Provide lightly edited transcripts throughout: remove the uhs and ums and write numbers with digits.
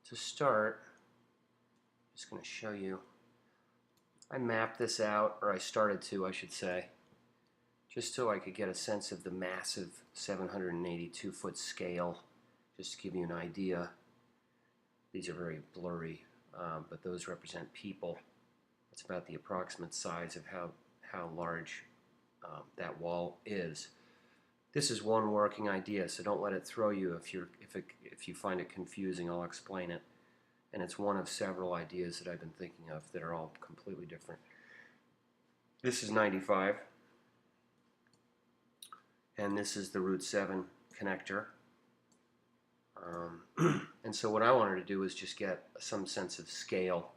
to start, I'm just going to show you. I mapped this out, or I started to, I should say, just so I could get a sense of the massive 782-foot scale, just to give you an idea. These are very blurry, but those represent people. It's about the approximate size of how large that wall is. This is one working idea, so don't let it throw you. If you find it confusing, I'll explain it. And it's one of several ideas that I've been thinking of that are all completely different. This is 95, and this is the Route 7 connector. And so what I wanted to do is just get some sense of scale,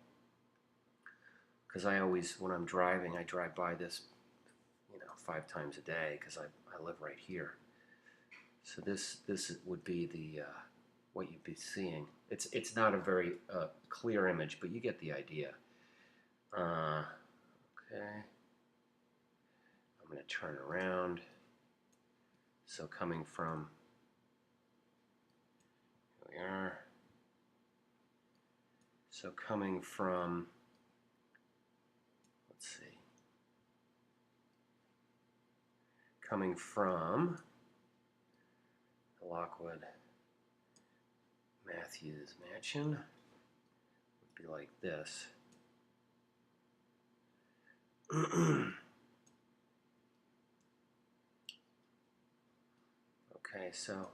because I always, when I'm driving, I drive by this 5 times a day because I live right here. So this would be the what you'd be seeing. It's not a very clear image, but you get the idea. Okay, I'm going to turn around. So coming from, here we are. So coming from, let's see. Coming from the Lockwood Matthews Mansion would be like this. Okay, so,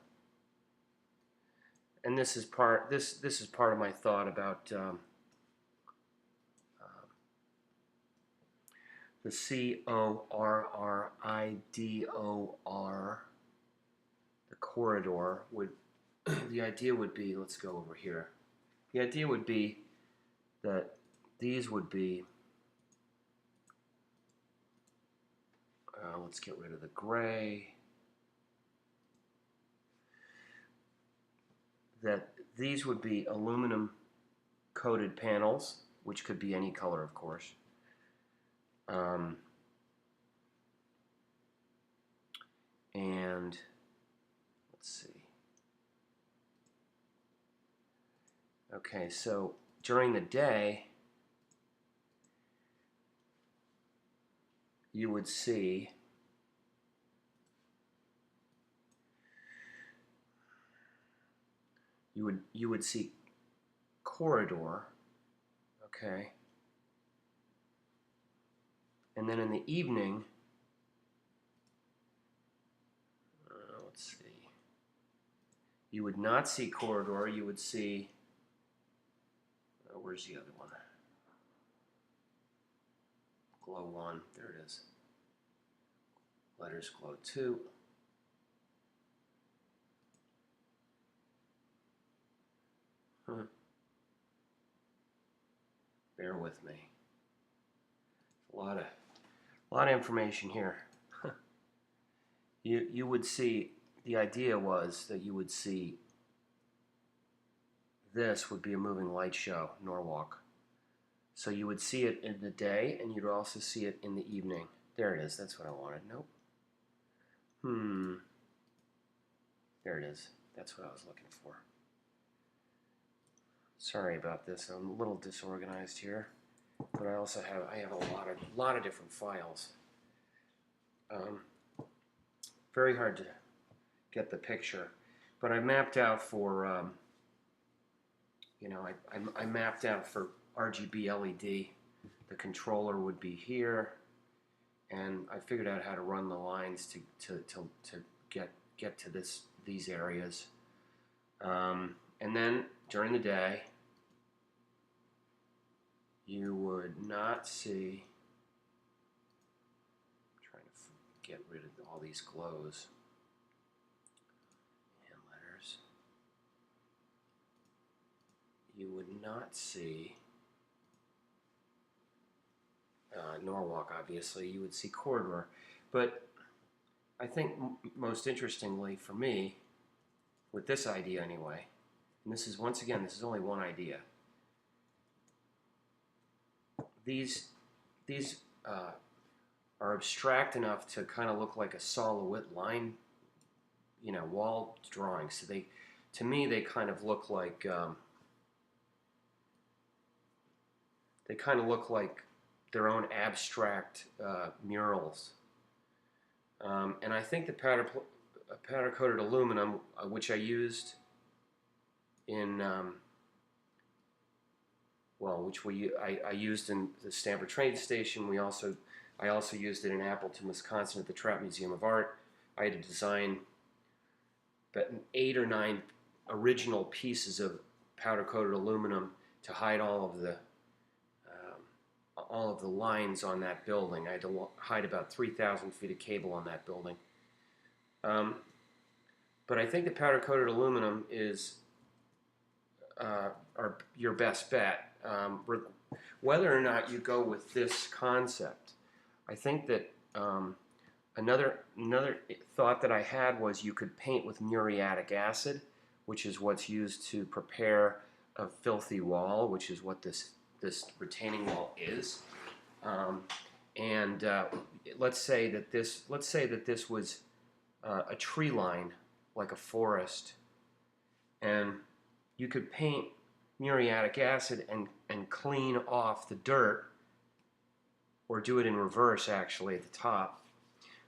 and this is part of my thought about the corridor, the corridor would, the idea would be, let's go over here. The idea would be that these would be, let's get rid of the gray, that these would be aluminum coated panels, which could be any color, of course. And let's see. Okay, so during the day, you would see you would see corridor, okay, and then in the evening, let's see, you would not see corridor. You would see, where's the other one? Glow 1, there it is. Letters glow 2. Bear with me. A lot of information here. You would see, the idea was that you would see, this would be a moving light show, Norwalk. So you would see it in the day, and you'd also see it in the evening. There it is. That's what I wanted. Nope. There it is. That's what I was looking for. Sorry about this. I'm a little disorganized here, but I also have a lot of different files. Very hard to get the picture, but I mapped out for I mapped out for RGB LED. The controller would be here, and I figured out how to run the lines to get to these areas. And then during the day, you would not see. I'm trying to get rid of all these glows and letters. You would not see Norwalk, obviously. You would see corridor. But I think most interestingly for me, with this idea anyway, and this is, once again, this is only one idea. These are abstract enough to kind of look like a silhouette line, wall drawing. So to me, they kind of look like they kind of look like their own abstract murals. And I think the powder-coated aluminum, which I used in, I used in the Stamford train station. I also used it in Appleton, Wisconsin, at the Trout Museum of Art. I had to design about 8 or 9 original pieces of powder-coated aluminum to hide all of the lines on that building. I had to hide about 3,000 feet of cable on that building. But I think the powder-coated aluminum is your best bet. Whether or not you go with this concept, I think that another thought that I had was you could paint with muriatic acid, which is what's used to prepare a filthy wall, which is what this retaining wall is. Let's say that this was a tree line, like a forest, and you could paint muriatic acid and clean off the dirt, or do it in reverse actually at the top.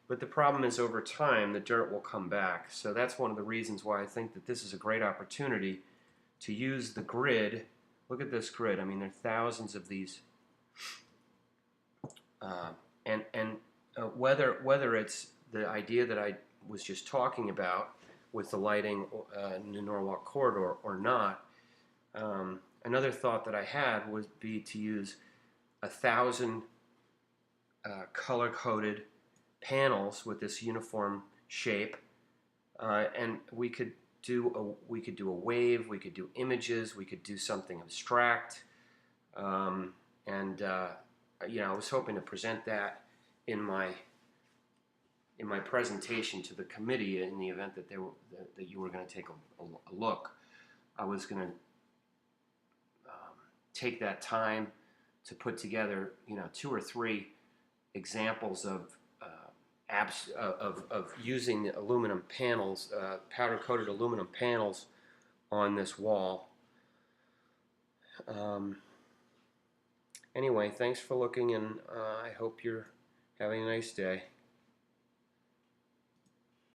But the problem is, over time the dirt will come back. So that's one of the reasons why I think that this is a great opportunity to use the grid. Look at this grid. I mean, there are thousands of these. Whether it's the idea that I was just talking about with the lighting in the Norwalk Corridor or not, another thought that I had would be to use 1,000 color-coded panels with this uniform shape, and we could do a wave, we could do images, we could do something abstract, I was hoping to present that in my presentation to the committee in the event that that you were going to take a look. I was going to take that time to put together 2 or 3 examples of using the aluminum panels, powder-coated aluminum panels on this wall. Anyway, thanks for looking, and I hope you're having a nice day.